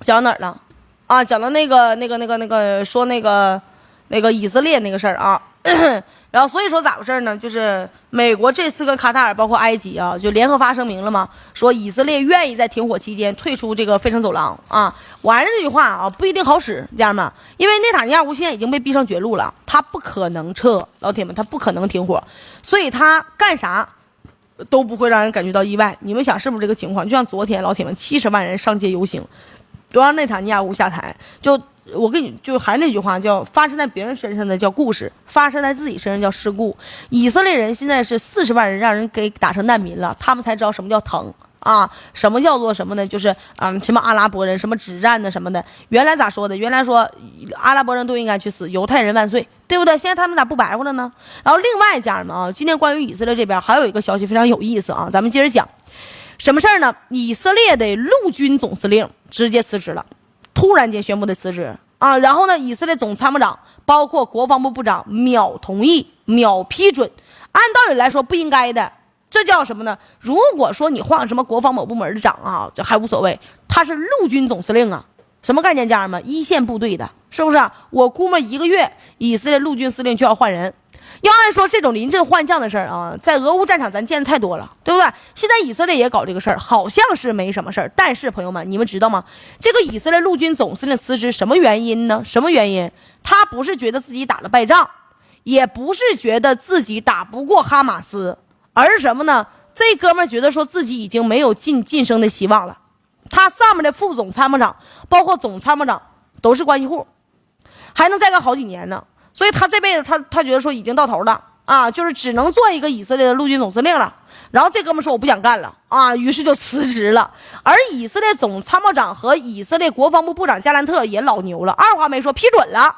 讲到哪儿了？啊，讲到说以色列那个事儿啊。然后所以说咋回事呢？就是美国这次跟卡塔尔包括埃及啊，就联合发声明了嘛，说以色列愿意在停火期间退出这个费城走廊啊。我还是那句话啊，不一定好使，家人们，因为内塔尼亚胡现在已经被逼上绝路了，他不可能撤，老铁们，他不可能停火，所以他干啥都不会让人感觉到意外。你们想是不是这个情况？就像昨天老铁们70万人上街游行，都让内塔尼亚胡下台，我跟你就还是那句话，叫发生在别人身上的叫故事，发生在自己身上叫事故。以色列人现在是40万人让人给打成难民了，他们才知道什么叫疼啊，什么叫做什么呢？就是什么阿拉伯人什么止战的什么的，原来咋说的？原来说阿拉伯人都应该去死，犹太人万岁，对不对？现在他们咋不白话了呢？然后另外家人们啊，今天关于以色列这边还有一个消息非常有意思啊，咱们接着讲。什么事儿呢？以色列的陆军总司令直接辞职了，突然间宣布的辞职啊！然后呢，以色列总参谋长包括国防部部长秒同意、秒批准。按道理来说不应该的，这叫什么呢？如果说你换什么国防某部门的长啊，这还无所谓，他是陆军总司令啊，什么概念？家人们，一线部队的，是不是啊？我估摸1个月，以色列陆军司令就要换人。要按说这种临阵换将的事儿啊，在俄乌战场咱见的太多了，对不对？现在以色列也搞这个事儿，好像是没什么事儿，但是朋友们，你们知道吗？这个以色列陆军总司令辞职什么原因呢？什么原因？他不是觉得自己打了败仗，也不是觉得自己打不过哈马斯，而是什么呢？这哥们儿觉得说自己已经没有晋升的希望了。他上面的副总参谋长，包括总参谋长都是关系户，还能再干好几年呢。所以他这辈子他觉得说已经到头了啊，就是只能做一个以色列的陆军总司令了。然后这哥们说我不想干了啊，于是就辞职了。而以色列总参谋长和以色列国防部部长加兰特也老牛了，二话没说批准了。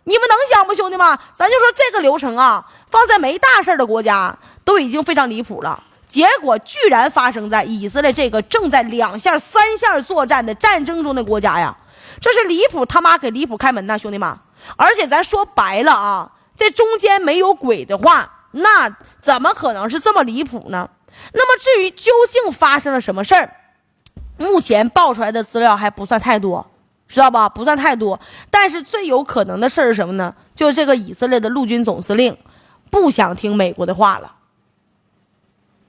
你们能想不，兄弟们？咱就说这个流程啊，放在没大事的国家都已经非常离谱了，结果居然发生在以色列这个正在2线3线作战的战争中的国家呀，这是离谱他妈给离谱开门呐，兄弟们！而且咱说白了啊，这中间没有鬼的话，那怎么可能是这么离谱呢？那么至于究竟发生了什么事儿，目前爆出来的资料还不算太多，知道吧？不算太多。但是最有可能的事儿是什么呢？就是这个以色列的陆军总司令不想听美国的话了，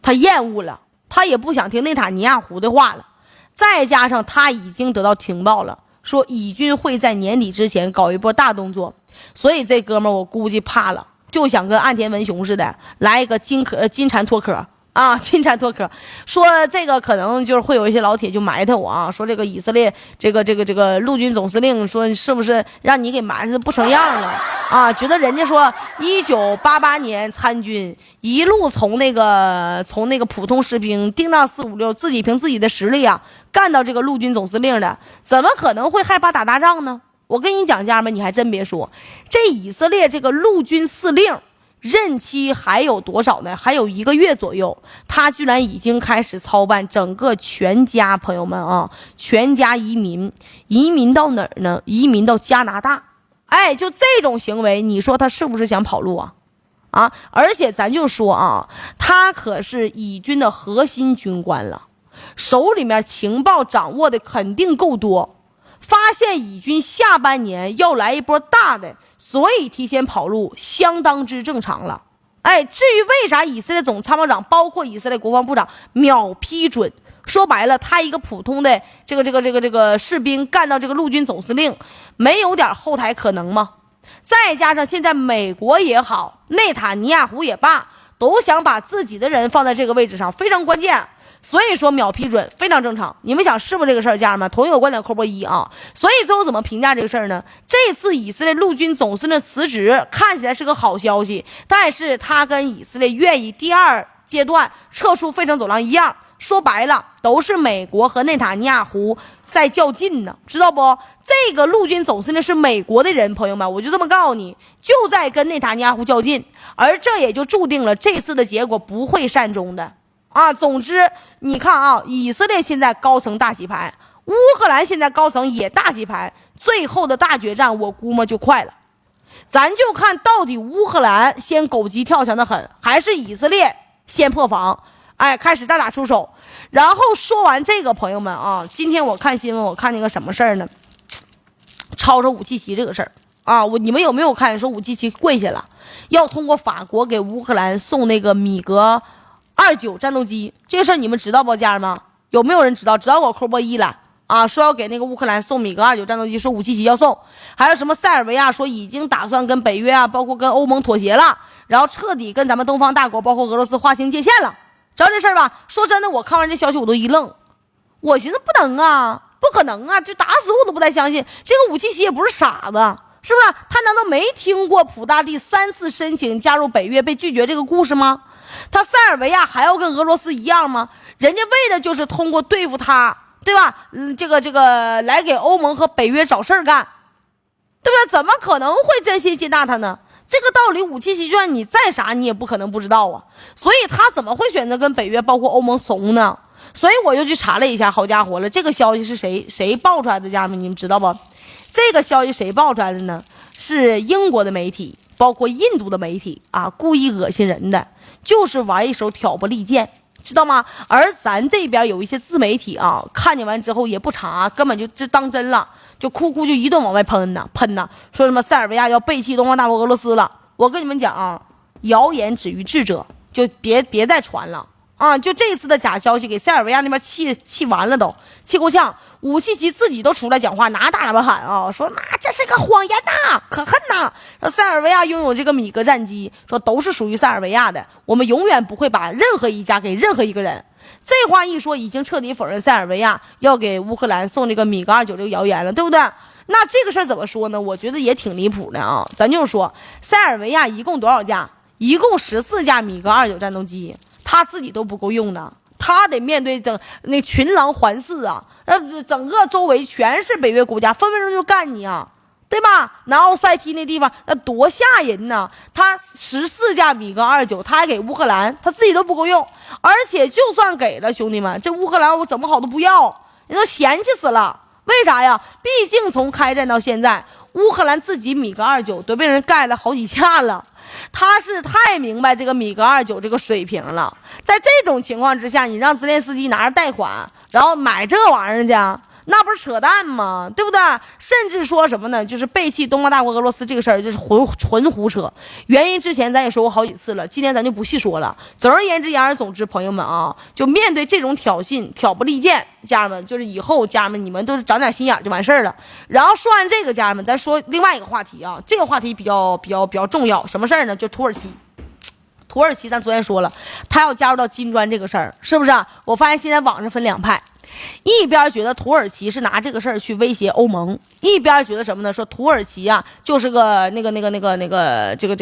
他厌恶了，他也不想听内塔尼亚胡的话了，再加上他已经得到情报了，说以军会在年底之前搞一波大动作，所以这哥们儿我估计怕了，就想跟岸田文雄似的来一个金蝉脱壳啊，金蝉脱壳。说这个可能就是会有一些老铁就埋汰我啊，说这个以色列这个陆军总司令说是不是让你给埋汰不成样了啊？觉得人家说1988年参军，一路从那个普通士兵定到456，自己凭自己的实力啊干到这个陆军总司令的，怎么可能会害怕打大仗呢？我跟你讲，家人们，你还真别说，这以色列这个陆军司令任期还有多少呢？还有1个月左右，他居然已经开始操办整个全家，朋友们啊，全家移民到哪儿呢？移民到加拿大。哎，就这种行为，你说他是不是想跑路啊？啊，而且咱就说啊，他可是以军的核心军官了，手里面情报掌握的肯定够多。发现以军下半年要来一波大的，所以提前跑路相当之正常了。哎，至于为啥以色列总参谋长包括以色列国防部长秒批准，说白了，他一个普通的这个士兵干到这个陆军总司令，没有点后台可能吗？再加上现在美国也好，内塔尼亚胡也罢，都想把自己的人放在这个位置上，非常关键。所以说秒批准非常正常，你们想是不是这个事儿？家人们，同意我观点扣波1啊！所以最后怎么评价这个事儿呢？这次以色列陆军总司令辞职看起来是个好消息，但是他跟以色列愿意第2阶段撤出费城走廊一样，说白了都是美国和内塔尼亚胡在较劲呢，知道不？这个陆军总司令是美国的人，朋友们，我就这么告诉你，就在跟内塔尼亚胡较劲，而这也就注定了这次的结果不会善终的。啊，总之你看啊，以色列现在高层大洗牌，乌克兰现在高层也大洗牌，最后的大决战我估摸就快了。咱就看到底乌克兰先狗急跳墙的狠，还是以色列先破防。哎，开始大打出手。然后说完这个，朋友们啊，今天我看新闻，我看见个什么事儿呢？吵吵武契奇这个事儿啊，你们有没有看说武契奇跪下了，要通过法国给乌克兰送那个米格29战斗机？这个事儿你们知道不，家人们？有没有人知道？知道我扣波一了啊！说要给那个乌克兰送米格29战斗机，说武契奇要送，还有什么塞尔维亚说已经打算跟北约啊，包括跟欧盟妥协了，然后彻底跟咱们东方大国，包括俄罗斯划清界限了。知道这事儿吧？说真的，我看完这消息我都一愣，我寻思不能啊，不可能啊，就打死我都不太相信。这个武契奇也不是傻子，是不是？他难道没听过普大帝3次申请加入北约被拒绝这个故事吗？他塞尔维亚还要跟俄罗斯一样吗？人家为的就是通过对付他，对吧？这个来给欧盟和北约找事儿干，对不对？怎么可能会真心接纳他呢？这个道理武契奇就算你再傻你也不可能不知道啊，所以他怎么会选择跟北约包括欧盟怂呢？所以我就去查了一下，好家伙了，这个消息是谁爆出来的，家人们你们知道不？这个消息谁爆出来的呢？是英国的媒体，包括印度的媒体啊，故意恶心人的，就是玩一手挑拨离间，知道吗？而咱这边有一些自媒体啊，看见完之后也不查，根本就当真了，就哭就一顿往外喷呐，说什么塞尔维亚要背弃东方大国俄罗斯了。我跟你们讲啊，谣言止于智者，就别再传了啊！就这次的假消息给塞尔维亚那边气完了，都气够呛。武契奇自己都出来讲话，拿大喇叭喊啊，说那这是个谎言呐，可恨呐！说塞尔维亚拥有这个米格战机，说都是属于塞尔维亚的，我们永远不会把任何一家给任何一个人。这话一说，已经彻底否认塞尔维亚要给乌克兰送这个米格29这个谣言了，对不对？那这个事儿怎么说呢？我觉得也挺离谱的啊！咱就说塞尔维亚一共多少架？一共14架米格29战斗机，他自己都不够用的，他得面对那群狼环伺啊！整个周围全是北约国家，分分钟就干你啊，对吧？南奥塞梯那地方那多吓人呢！他14架米格29，他还给乌克兰，他自己都不够用，而且就算给了，兄弟们，这乌克兰我怎么好都不要，人都嫌弃死了。为啥呀？毕竟从开战到现在，乌克兰自己米格29都被人盖了好几架了，他是太明白这个米格29这个水平了。在这种情况之下，你让泽连斯基拿着贷款，然后买这玩意儿去，那不是扯淡吗？对不对？甚至说什么呢？就是背弃东方大国俄罗斯这个事儿，就是纯胡扯。原因之前咱也说过好几次了，今天咱就不细说了。总而言之，言而总之，朋友们啊，就面对这种挑衅、挑拨离间，家人们就是以后家人们你们都是长点心眼就完事儿了。然后说完这个，家人们咱说另外一个话题啊，这个话题比较重要，什么事儿呢？就土耳其。土耳其咱昨天说了，他要加入到金砖这个事儿，是不是啊？我发现现在网上分两派。一边觉得土耳其是拿这个事儿去威胁欧盟，一边觉得什么呢？说土耳其啊，就是个这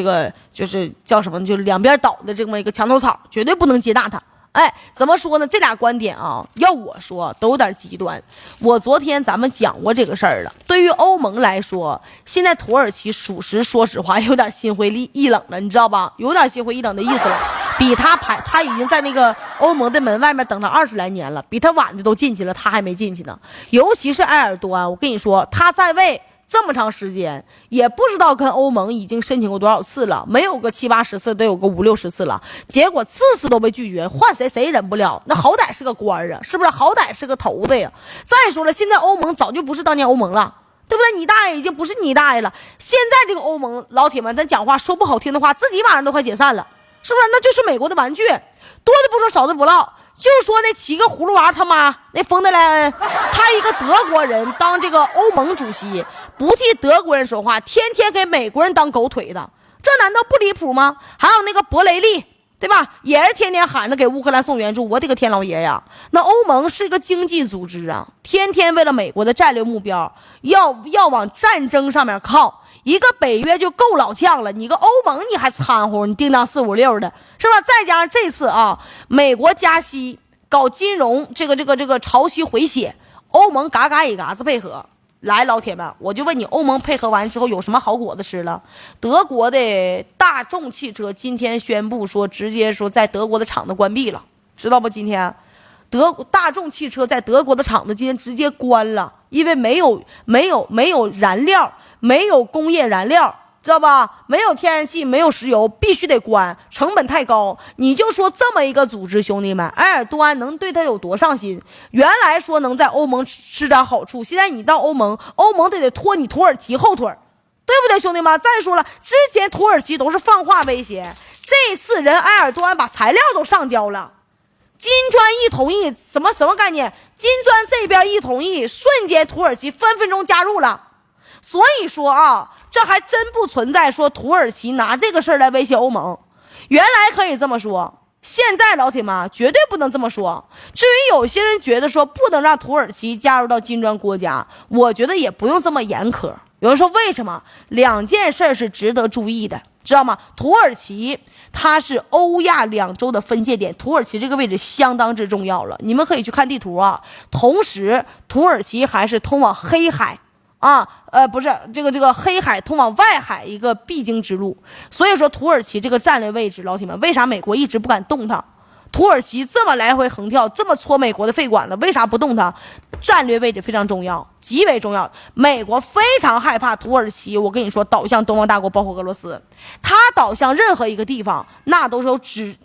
个就是叫什么？就是两边倒的这么一个墙头草，绝对不能接纳他。哎，怎么说呢？这俩观点啊，要我说都有点极端。我昨天咱们讲过这个事儿了。对于欧盟来说，现在土耳其属实说实话有点心灰意冷了，你知道吧？有点心灰意冷的意思了。比他已经在那个欧盟的门外面等了20来年了，比他晚的都进去了，他还没进去呢。尤其是埃尔多安，我跟你说，他在位这么长时间，也不知道跟欧盟已经申请过多少次了，没有个70-80次，得有个50-60次了，结果次次都被拒绝，换谁忍不了？那好歹是个官啊，是不是？好歹是个头子呀。再说了，现在欧盟早就不是当年欧盟了，对不对？你大爷已经不是你大爷了。现在这个欧盟，老铁们，咱讲话说不好听的话，自己马上都快解散了，是不是？那就是美国的玩具，多的不说，少的不唠。就说那7个葫芦娃他妈那冯德莱恩，他一个德国人当这个欧盟主席，不替德国人说话，天天给美国人当狗腿的，这难道不离谱吗？还有那个博雷利，对吧？也是天天喊着给乌克兰送援助，我的个天老爷呀！那欧盟是一个经济组织啊，天天为了美国的战略目标，要往战争上面靠。一个北约就够老呛了，你个欧盟你还掺和，你叮当456的，是吧？再加上这次啊，美国加息搞金融，这个潮汐回血，欧盟嘎一嘎子配合。来，老铁们，我就问你，欧盟配合完之后有什么好果子吃了？德国的大众汽车今天宣布说，直接说在德国的厂子关闭了，知道不？今天大众汽车在德国的厂子今天直接关了，因为没有燃料，没有工业燃料，知道吧？没有天然气，没有石油，必须得关，成本太高。你就说这么一个组织，兄弟们，埃尔多安能对他有多上心？原来说能在欧盟吃点好处，现在你到欧盟得拖你土耳其后腿，对不对，兄弟们？再说了，之前土耳其都是放话威胁，这次人埃尔多安把材料都上交了，金砖一同意，什么概念？金砖这边一同意，瞬间土耳其分分钟加入了。所以说啊，这还真不存在说土耳其拿这个事儿来威胁欧盟。原来可以这么说，现在老铁们绝对不能这么说。至于有些人觉得说不能让土耳其加入到金砖国家，我觉得也不用这么严苛。有人说为什么？两件事是值得注意的，知道吗？土耳其它是欧亚两洲的分界点，土耳其这个位置相当之重要了，你们可以去看地图啊。同时土耳其还是通往黑海啊，不是这个黑海通往外海一个必经之路。所以说土耳其这个战略位置，老铁们，为啥美国一直不敢动它？土耳其这么来回横跳，这么戳美国的肺管子，为啥不动它？战略位置非常重要，极为重要。美国非常害怕土耳其，我跟你说，倒向东方大国，包括俄罗斯，它倒向任何一个地方，那都是有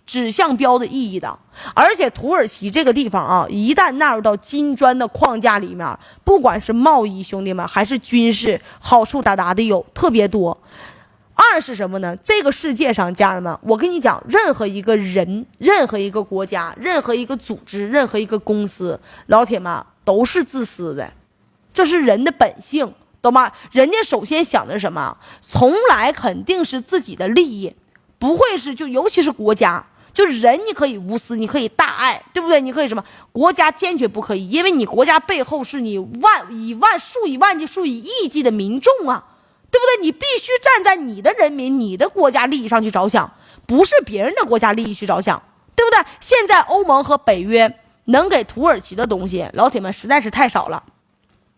指向标的意义的。而且土耳其这个地方啊，一旦纳入到金砖的框架里面，不管是贸易，兄弟们，还是军事，好处大的有特别多。二是什么呢？这个世界上，家人们，我跟你讲，任何一个人、任何一个国家、任何一个组织、任何一个公司，老铁们都是自私的，这是人的本性，懂吗？人家首先想的是什么？从来肯定是自己的利益，不会是尤其是国家，就是人你可以无私，你可以大爱，对不对？你可以什么？国家坚决不可以，因为你国家背后是你数以万计、数以亿计的民众啊。对不对？你必须站在你的人民、你的国家利益上去着想，不是别人的国家利益去着想，对不对？现在欧盟和北约能给土耳其的东西，老铁们实在是太少了。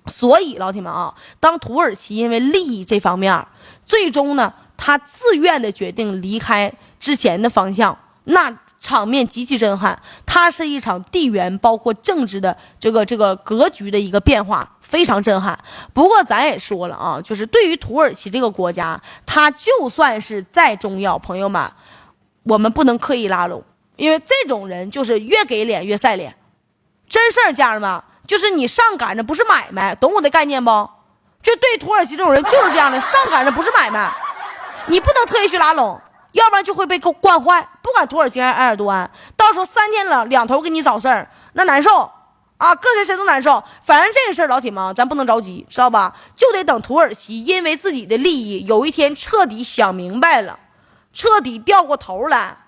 所以老铁们啊，当土耳其因为利益这方面，最终呢，他自愿的决定离开之前的方向，那场面极其震撼。它是一场地缘包括政治的这个格局的一个变化，非常震撼。不过咱也说了啊，就是对于土耳其这个国家，它就算是再重要，朋友们，我们不能刻意拉拢，因为这种人就是越给脸越晒脸。真事儿，家人们，就是你上赶着不是买卖，懂我的概念不？就对土耳其这种人就是这样的，上赶着不是买卖，你不能特意去拉拢，要不然就会被惯坏。不管土耳其还是埃尔多安，到时候3天了两头给你找事儿，那难受啊，搁谁都难受。反正这个事儿，老铁们，咱不能着急，知道吧？就得等土耳其因为自己的利益，有一天彻底想明白了，彻底掉过头来，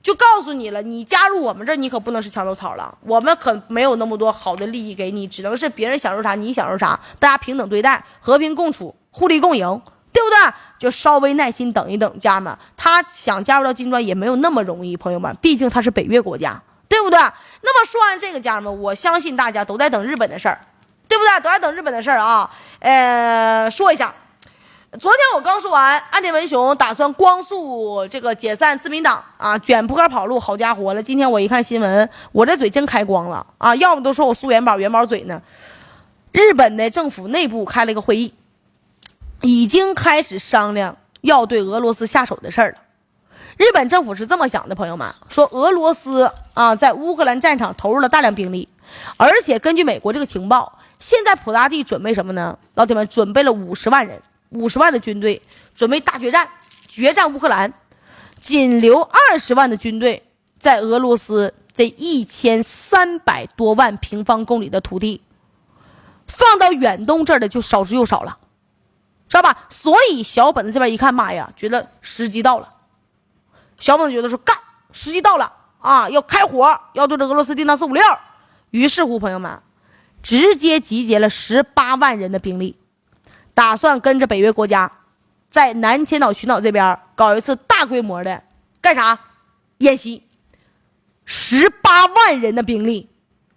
就告诉你了，你加入我们这儿，你可不能是墙头草了，我们可没有那么多好的利益给你，只能是别人享受啥你享受啥，大家平等对待，和平共处，互利共赢，对不对？就稍微耐心等一等，家人们，他想加入到金砖也没有那么容易，朋友们，毕竟他是北约国家，对不对？那么说完这个，家人们，我相信大家都在等日本的事儿，对不对？都在等日本的事儿啊。说一下，昨天我刚说完，岸田文雄打算光速这个解散自民党啊，卷铺盖跑路，好家伙了！今天我一看新闻，我这嘴真开光了啊！要么都说我苏元宝嘴呢。日本的政府内部开了一个会议，已经开始商量要对俄罗斯下手的事儿了。日本政府是这么想的，朋友们，说俄罗斯啊在乌克兰战场投入了大量兵力，而且根据美国这个情报，现在普大帝准备什么呢？老铁们，准备了50万人，50万的军队，准备大决战乌克兰，仅留20万的军队在俄罗斯这1300多万平方公里的土地，放到远东这儿的就少之又少了，知道吧？所以小本子这边一看，妈呀，觉得时机到了。小本子觉得说干，时机到了啊，要开火，要对着俄罗斯叮当456。于是乎，朋友们，直接集结了18万人的兵力，打算跟着北约国家在南千岛群岛这边搞一次大规模的干啥演习。18万人的兵力，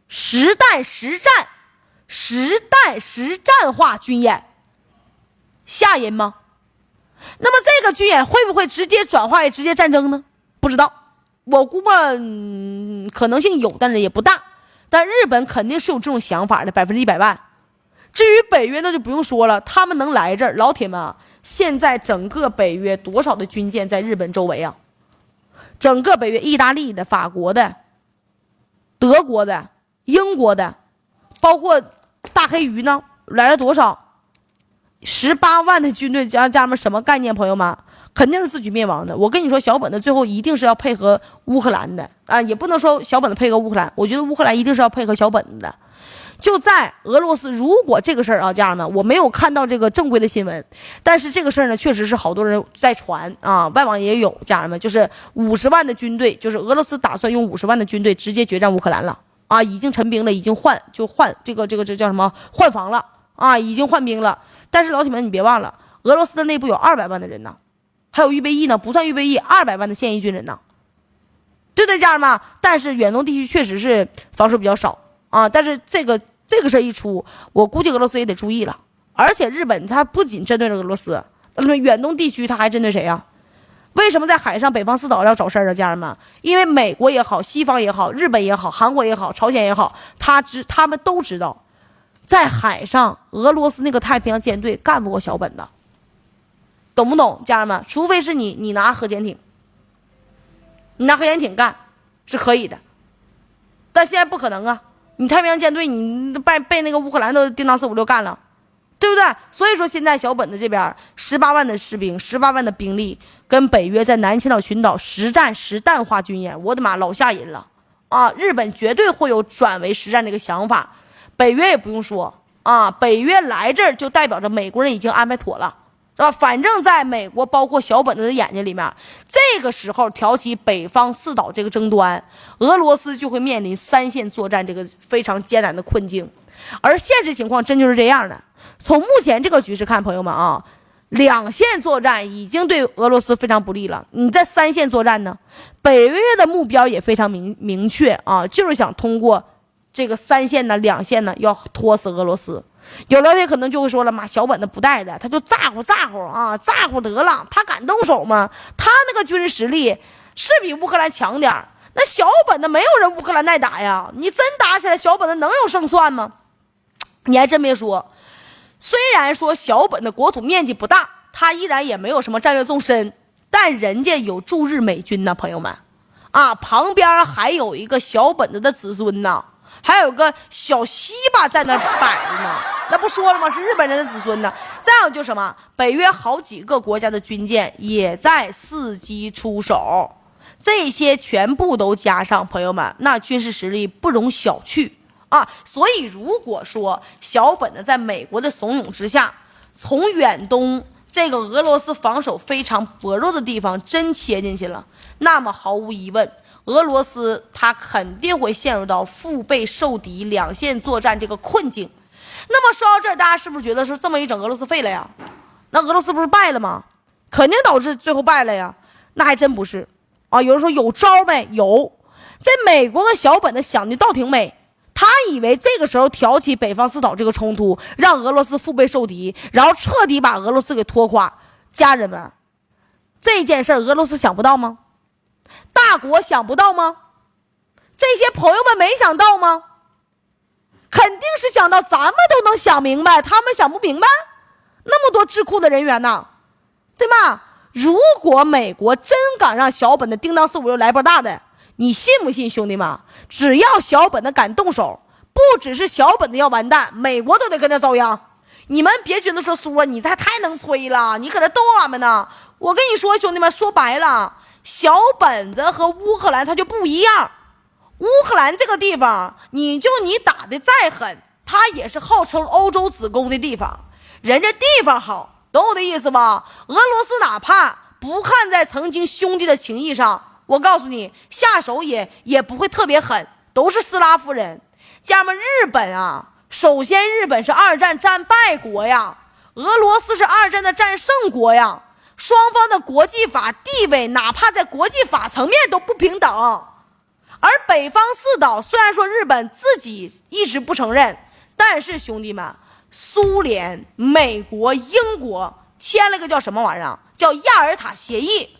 实弹实战化军演，吓人吗？那么这个军演会不会直接转化为直接战争呢？不知道，我估摸可能性有，但是也不大。但日本肯定是有这种想法的，100%万。至于北约那就不用说了，他们能来这儿，老铁们啊，现在整个北约多少的军舰在日本周围啊？整个北约，意大利的、法国的、德国的、英国的，包括大黑鱼呢，来了多少？18万的军队，家人们什么概念？朋友们，肯定是自取灭亡的。我跟你说，小本子最后一定是要配合乌克兰的啊，也不能说小本子配合乌克兰，我觉得乌克兰一定是要配合小本子的。就在俄罗斯，如果这个事儿啊，家人们，我没有看到这个正规的新闻，但是这个事儿呢，确实是好多人在传啊，外网也有，家人们，就是50万的军队，就是俄罗斯打算用50万的军队直接决战乌克兰了啊，已经陈兵了，已经换这叫什么换防了啊，已经换兵了。但是老铁们，你别忘了，俄罗斯的内部有200万的人呢，还有预备役呢，不算预备役，200万的现役军人呢，对不对，家人们？但是远东地区确实是防守比较少。啊，但是这个事儿一出，我估计俄罗斯也得注意了。而且日本它不仅针对了俄罗斯，远东地区它还针对谁呀？为什么在海上北方四岛要找事儿啊，家人们？因为美国也好，西方也好，日本也好，韩国也好，朝鲜也好，他们都知道，在海上俄罗斯那个太平洋舰队干不过小本的，懂不懂，家人们？除非是你拿核潜艇，你拿核潜艇干是可以的，但现在不可能啊。你太平洋舰队，你被那个乌克兰都叮当456干了，对不对？所以说现在小本子这边18万的士兵，18万的兵力，跟北约在南千岛群岛实战实弹化军演，我的妈，老吓人了啊！日本绝对会有转为实战这个想法，北约也不用说啊，北约来这儿就代表着美国人已经安排妥了。是吧？反正在美国，包括小本子的眼睛里面，这个时候挑起北方四岛这个争端，俄罗斯就会面临3线作战这个非常艰难的困境。而现实情况真就是这样的。从目前这个局势看，朋友们啊，2线作战已经对俄罗斯非常不利了。你在3线作战呢，北约的目标也非常明确啊，就是想通过这个3线呢、2线呢，要拖死俄罗斯。有了人可能就会说了，妈，小本子不带的，他就咋呼啊，咋呼得了，他敢动手吗？他那个军事实力是比乌克兰强点儿，那小本子没有人乌克兰耐打呀，你真打起来，小本子能有胜算吗？你还真别说，虽然说小本的国土面积不大，他依然也没有什么战略纵深，但人家有驻日美军呢，朋友们啊，旁边还有一个小本子的子孙呢，还有个小西巴在那摆着呢，那不说了吗？是日本人的子孙呢。再有就什么，北约好几个国家的军舰也在伺机出手，这些全部都加上，朋友们，那军事实力不容小觑啊。所以如果说小本的在美国的怂恿之下，从远东这个俄罗斯防守非常薄弱的地方真切进去了，那么毫无疑问，俄罗斯他肯定会陷入到腹背受敌2线作战这个困境。那么说到这儿，大家是不是觉得说这么一整俄罗斯废了呀？那俄罗斯不是败了吗？肯定导致最后败了呀？那还真不是啊！有人说有招没？有。在美国和小本的想的倒挺美，他以为这个时候挑起北方四岛这个冲突，让俄罗斯腹背受敌，然后彻底把俄罗斯给拖垮。家人们，这件事俄罗斯想不到吗？大国想不到吗？这些朋友们没想到吗？肯定是想到，咱们都能想明白，他们想不明白。那么多智库的人员呢，对吗？如果美国真敢让小本的叮当456来波大的，你信不信，兄弟们？只要小本的敢动手，不只是小本的要完蛋，美国都得跟他遭殃。你们别觉得说苏啊，你这太能吹了，你搁这逗俺们呢。我跟你说，兄弟们，说白了，小本子和乌克兰它就不一样。乌克兰这个地方，你打的再狠，它也是号称欧洲子宫的地方，人家地方好，懂我的意思吧？俄罗斯哪怕不看在曾经兄弟的情谊上，我告诉你，下手也不会特别狠，都是斯拉夫人。家们，日本啊，首先日本是2战战败国呀，俄罗斯是2战的战胜国呀，双方的国际法地位哪怕在国际法层面都不平等。而北方四岛虽然说日本自己一直不承认，但是兄弟们，苏联、美国、英国签了个叫什么玩意儿，叫亚尔塔协议。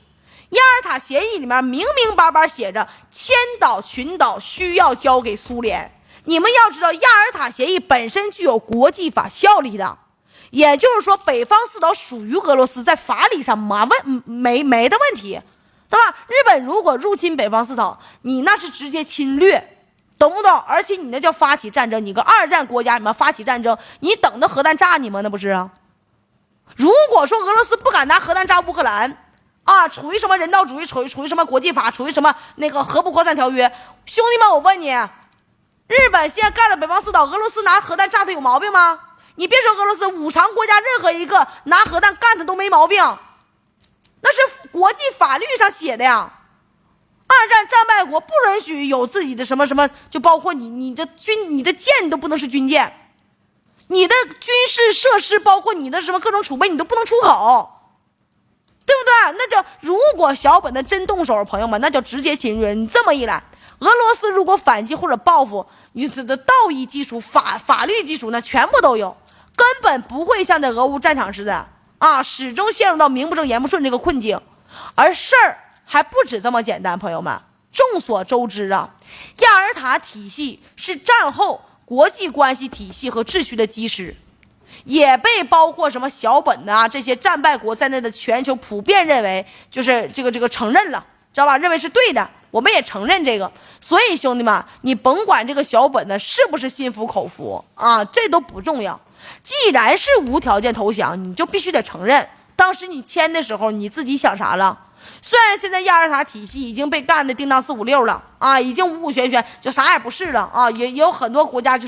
亚尔塔协议里面明明白白写着，千岛群岛需要交给苏联。你们要知道，亚尔塔协议本身具有国际法效力的，也就是说，北方四岛属于俄罗斯，在法理上没的问题，对吧？日本如果入侵北方四岛，你那是直接侵略，懂不懂？而且你那叫发起战争，你个二战国家，你们发起战争，你等着核弹炸你吗？那不是啊？如果说俄罗斯不敢拿核弹炸乌克兰啊，处于什么人道主义，处于什么国际法，处于什么那个核不扩散条约，兄弟们，我问你，日本现在干了北方四岛，俄罗斯拿核弹炸他有毛病吗？你别说俄罗斯，五常国家任何一个拿核弹干他都没毛病，那是国际法律上写的呀。二战战败国不允许有自己的什么什么，就包括你的舰都不能是军舰，你的军事设施包括你的什么各种储备你都不能出口，对不对？那叫如果小本的真动手，朋友们，那叫直接侵略。你这么一来，俄罗斯如果反击或者报复，你的道义基础、法律基础呢，全部都有，根本不会像在俄乌战场似的啊，始终陷入到名不正言不顺这个困境。而事儿还不止这么简单，朋友们，众所周知啊，亚尔塔体系是战后国际关系体系和秩序的基石，也被包括什么小本啊这些战败国在内的全球普遍认为就是这个承认了，知道吧？认为是对的，我们也承认这个。所以兄弟们，你甭管这个小本呢是不是心服口服啊，这都不重要。既然是无条件投降，你就必须得承认，当时你签的时候你自己想啥了？虽然现在亚尔塔体系已经被干的叮当四五六了啊，已经五五玄玄，就啥也不是了啊，也有很多国家就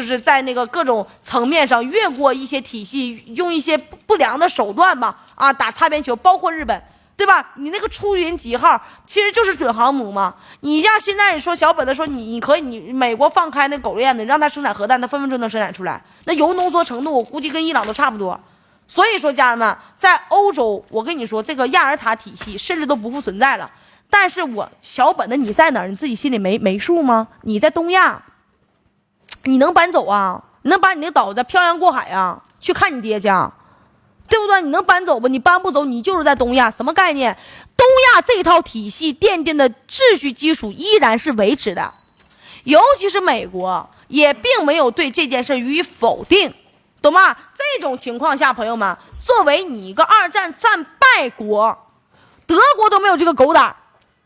是在那个各种层面上越过一些体系，用一些不良的手段吧啊，打擦边球，包括日本，对吧？你那个出云几号其实就是准航母嘛。你像现在你说小本子说你可以，你美国放开那狗链子，让它生产核弹，它分分钟能生产出来，那铀浓缩程度我估计跟伊朗都差不多。所以说，家人们，在欧洲，我跟你说，这个亚尔塔体系甚至都不复存在了。但是我小本的你在哪儿？你自己心里没数吗？你在东亚，你能搬走啊？你能把你那岛子漂洋过海啊，去看你爹家，对不对？你能搬走不？你搬不走，你就是在东亚，什么概念？东亚这套体系奠定的秩序基础依然是维持的，尤其是美国也并没有对这件事予以否定。懂吗？这种情况下，朋友们，作为你一个二战战败国，德国都没有这个狗胆。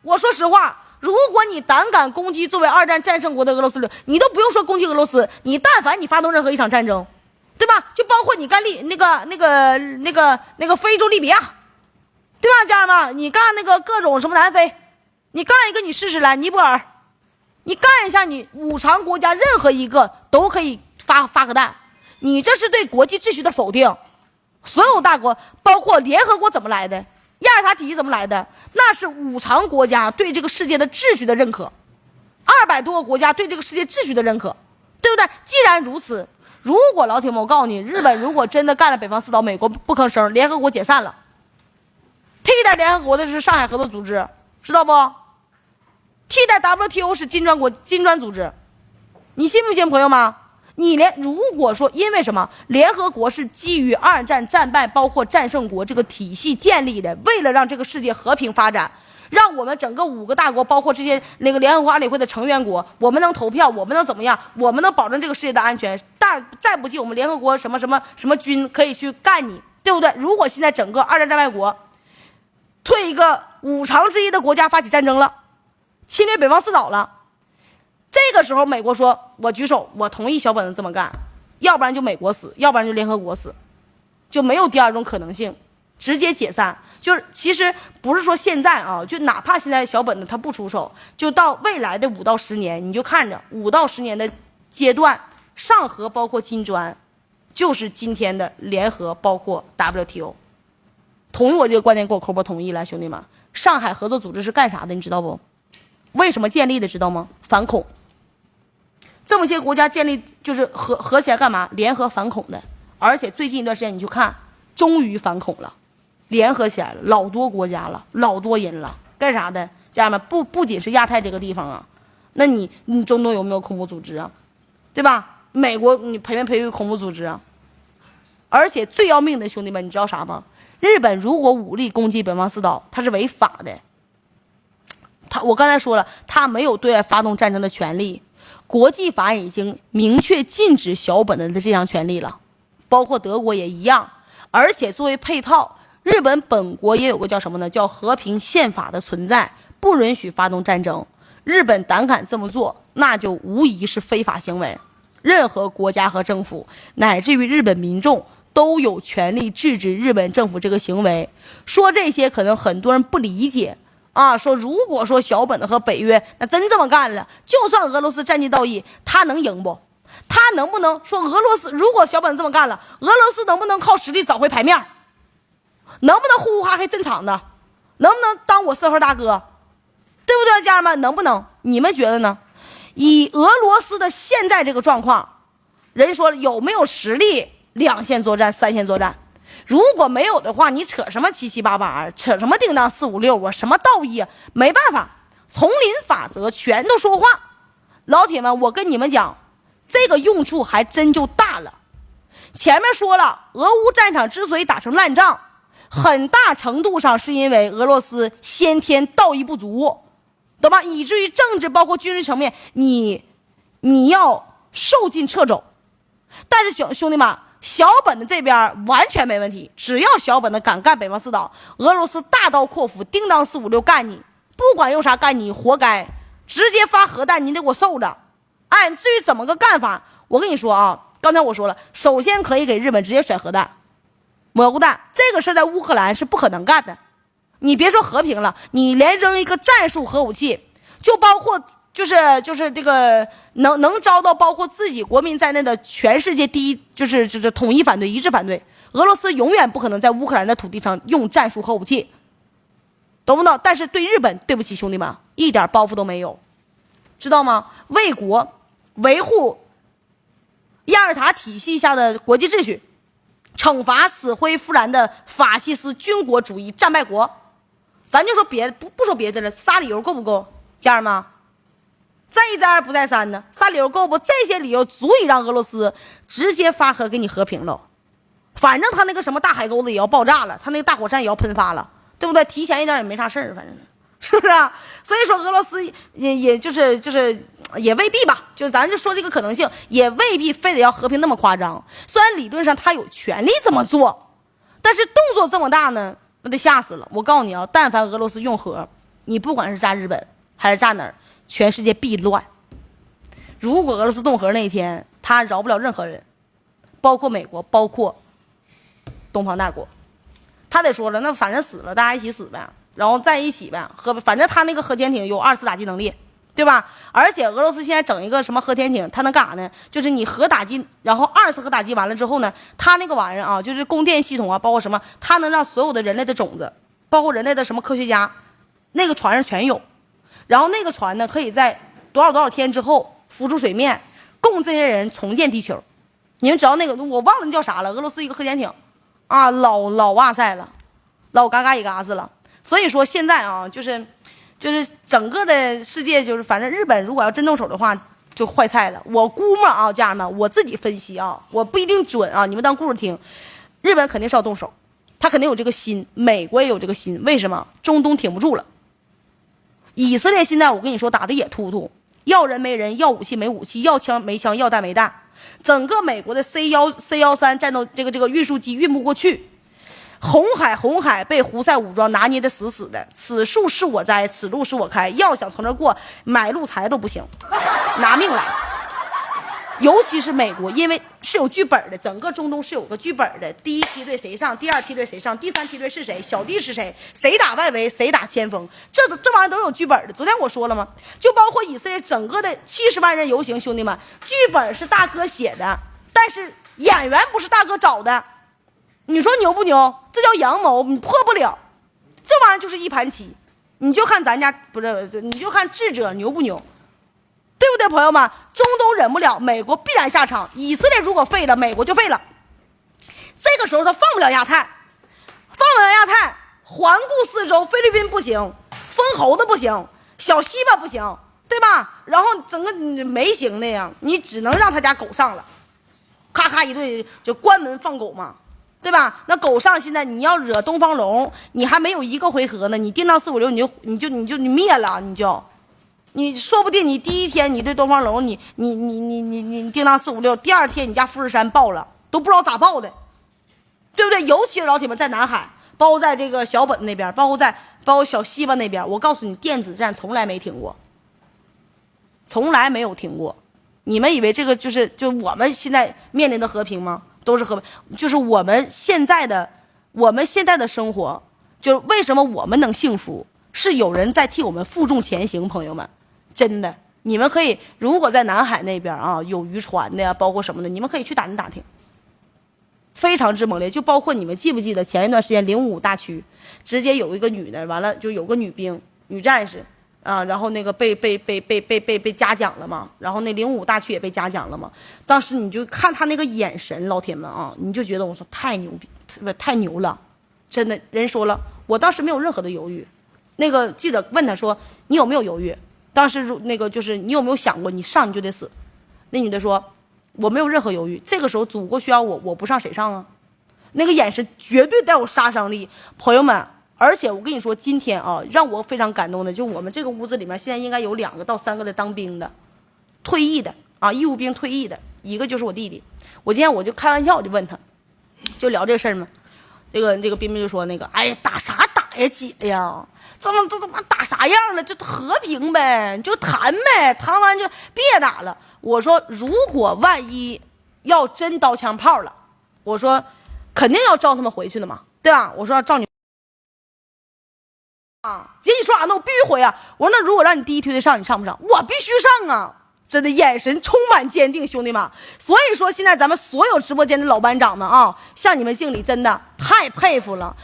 我说实话，如果你胆敢攻击作为二战战胜国的俄罗斯，你都不用说攻击俄罗斯，你但凡你发动任何一场战争，对吧？就包括你干那个非洲利比亚，对吧，家人们？你干那个各种什么南非，你干一个你试试来，尼泊尔，你干一下，你五常国家任何一个都可以发核弹。你这是对国际秩序的否定。所有大国包括联合国怎么来的，亚尔塔体系怎么来的，那是五常国家对这个世界的秩序的认可，200多个国家对这个世界秩序的认可，对不对？既然如此，如果老铁们，我告诉你，日本如果真的干了北方四岛，美国不吭声，联合国解散了，替代联合国的是上海合作组织，知道不？替代 WTO 是金砖组织，你信不信，朋友们？如果说因为什么，联合国是基于二战战败包括战胜国这个体系建立的，为了让这个世界和平发展，让我们整个5个大国包括这些那个联合国安理会的成员国，我们能投票，我们能怎么样，我们能保证这个世界的安全，再不济我们联合国什么军可以去干你，对不对？如果现在整个二战战败国退一个5常之一的国家发起战争了，侵略北方四岛了，这个时候美国说我举手，我同意小本子这么干，要不然就美国死，要不然就联合国死，就没有第二种可能性，直接解散。就是其实不是说现在啊，就哪怕现在小本子他不出手，就到未来的5到10年，你就看着5到10年的阶段，上合包括金砖就是今天的联合包括 WTO。 同意我这个观点给我扣波同意了，兄弟们。上海合作组织是干啥的你知道不？为什么建立的知道吗？反恐。这么些国家建立就是合起来干嘛？联合反恐的。而且最近一段时间你去看，终于反恐了，联合起来了，老多国家了，老多人了，干啥的？家人们，不仅是亚太这个地方啊，那你中东有没有恐怖组织啊？对吧？美国你培没培育恐怖组织啊？而且最要命的，兄弟们，你知道啥吗？日本如果武力攻击北方四岛，它是违法的。我刚才说了，他没有对外发动战争的权利。国际法已经明确禁止小本的这项权利了，包括德国也一样。而且作为配套，日本本国也有个叫什么呢？叫和平宪法的存在，不允许发动战争。日本胆敢这么做，那就无疑是非法行为。任何国家和政府，乃至于日本民众，都有权利制止日本政府这个行为。说这些可能很多人不理解啊，说如果说小本子和北约那真这么干了，就算俄罗斯战绩到位，他能赢不？他能不能说俄罗斯如果小本子这么干了，俄罗斯能不能靠实力找回牌面？能不能呼呼哈嘿镇场的？能不能当我社会大哥？对不对，家人们？能不能？你们觉得呢？以俄罗斯的现在这个状况，人说有没有实力2线作战、3线作战？如果没有的话，你扯什么778，扯什么叮当456啊，什么道义啊？没办法，丛林法则全都说话。老铁们，我跟你们讲，这个用处还真就大了。前面说了，俄乌战场之所以打成烂仗，很大程度上是因为俄罗斯先天道义不足，懂吧？以至于政治包括军事层面，你要受尽掣肘。但是兄弟们，小本的这边完全没问题，只要小本的敢干北方四岛，俄罗斯大刀阔斧，叮当456干你，不管用啥干你，活该，直接发核弹，你得给我受着。哎，至于怎么个干法，我跟你说啊，刚才我说了，首先可以给日本直接甩核弹、蘑菇弹，这个事在乌克兰是不可能干的。你别说和平了，你连扔一个战术核武器，就包括就是这个能遭到包括自己国民在内的全世界第一就是统一反对、一致反对。俄罗斯永远不可能在乌克兰的土地上用战术核武器，懂不懂？但是对日本，对不起兄弟们，一点包袱都没有，知道吗？为国维护亚尔塔体系下的国际秩序，惩罚死灰复燃的法西斯军国主义战败国。咱就说别不说别的了，仨理由够不够？家人们，再一再二不再三呢，仨理由够不？这些理由足以让俄罗斯直接发核给你和平了。反正他那个什么大海沟子也要爆炸了，他那个大火山也要喷发了，对不对？提前一点也没啥事儿，反正是不是啊？所以说俄罗斯也就是也未必吧，就咱就说这个可能性，也未必非得要和平那么夸张。虽然理论上他有权利这么做，但是动作这么大呢，那得吓死了。我告诉你啊，但凡俄罗斯用核，你不管是炸日本还是炸哪儿，全世界必乱。如果俄罗斯动核那一天，他饶不了任何人，包括美国，包括东方大国。他得说了，那反正死了，大家一起死呗，然后在一起呗，反正他那个核潜艇有2次打击能力，对吧？而且俄罗斯现在整一个什么核潜艇，它能干啥呢？就是你核打击，然后2次核打击完了之后呢，它那个玩意儿啊，就是供电系统啊，包括什么，它能让所有的人类的种子，包括人类的什么科学家，那个船上全有。然后那个船呢，可以在多少天之后浮出水面，供这些人重建地球。你们知道那个我忘了那叫啥了，俄罗斯一个核潜艇啊，老哇塞了，老嘎嘎一嘎子了。所以说现在啊，就是整个的世界，就是反正日本如果要真动手的话，就坏菜了。我估摸啊，家人们，我自己分析啊，我不一定准啊，你们当故事听。日本肯定是要动手，他肯定有这个心，美国也有这个心。为什么？中东挺不住了。以色列现在我跟你说打的也突突，要人没人，要武器没武器，要枪没枪，要弹没弹。整个美国的 C13战斗这个运输机运不过去。红海被胡塞武装拿捏的死死的，此树是我栽，此路是我开，要想从这过，买路财都不行，拿命来。尤其是美国，因为是有剧本的，整个中东是有个剧本的，第一梯队谁上，第二梯队谁上，第三梯队是谁，小弟是谁，谁打外围，谁打前锋，这玩意儿都有剧本的。昨天我说了吗？就包括以色列整个的70万人游行，兄弟们，剧本是大哥写的，但是演员不是大哥找的。你说牛不牛？这叫阳谋，你破不了。这玩意儿就是一盘棋，你就看咱家不是，你就看智者牛不牛，对不对，朋友们？中东忍不了，美国必然下场。以色列如果废了，美国就废了。这个时候他放不了亚太，环顾四周，菲律宾不行，封喉的不行，小西巴不行，对吧？然后整个没行的呀，你只能让他家狗上了，咔咔一顿就关门放狗嘛。对吧？那狗上现在你要惹东方龙，你还没有1个回合呢，你叮当456你灭了，你就你说不定你第一天你对东方龙你叮当456，第二天你家富士山爆了，都不知道咋爆的，对不对？尤其是老铁们在南海，包括在这个小本那边，包括小西巴那边，我告诉你，电子战从来没停过，从来没有停过。你们以为这个就我们现在面临的和平吗？都是和平，就是我们现在的生活，就是为什么我们能幸福，是有人在替我们负重前行，朋友们，真的。你们可以，如果在南海那边啊有渔船的呀，包括什么的，你们可以去打听，非常之猛烈。就包括你们记不记得前一段时间05大区，直接有一个女的，完了就有个女兵、女战士啊，然后那个被嘉奖了嘛，然后那05大区也被嘉奖了嘛。当时你就看他那个眼神，老铁们啊，你就觉得我说太牛逼，太牛了，真的。人说了，我当时没有任何的犹豫。那个记者问他说：“你有没有犹豫？”当时那个就是你有没有想过你上你就得死？那女的说：“我没有任何犹豫。这个时候祖国需要我，我不上谁上啊？”那个眼神绝对带有杀伤力，朋友们。而且我跟你说，今天啊，让我非常感动的，就我们这个屋子里面现在应该有2个到3个的当兵的，退役的啊，义务兵退役的，一个就是我弟弟。我今天我就开玩笑，我就问他，就聊这个事儿嘛。这个彬彬就说那个，哎呀，打啥打呀，姐呀，这他妈打啥样了？就和平呗，就谈呗，谈完就别打了。我说，如果万一要真刀枪炮了，我说肯定要召他们回去的嘛，对吧？我说要召你啊，姐你说啥呢？我必须回啊！我说那如果让你第一梯队上，你上不上？我必须上啊！真的眼神充满坚定，兄弟们。所以说现在咱们所有直播间的老班长们啊，向你们敬礼，真的太佩服了。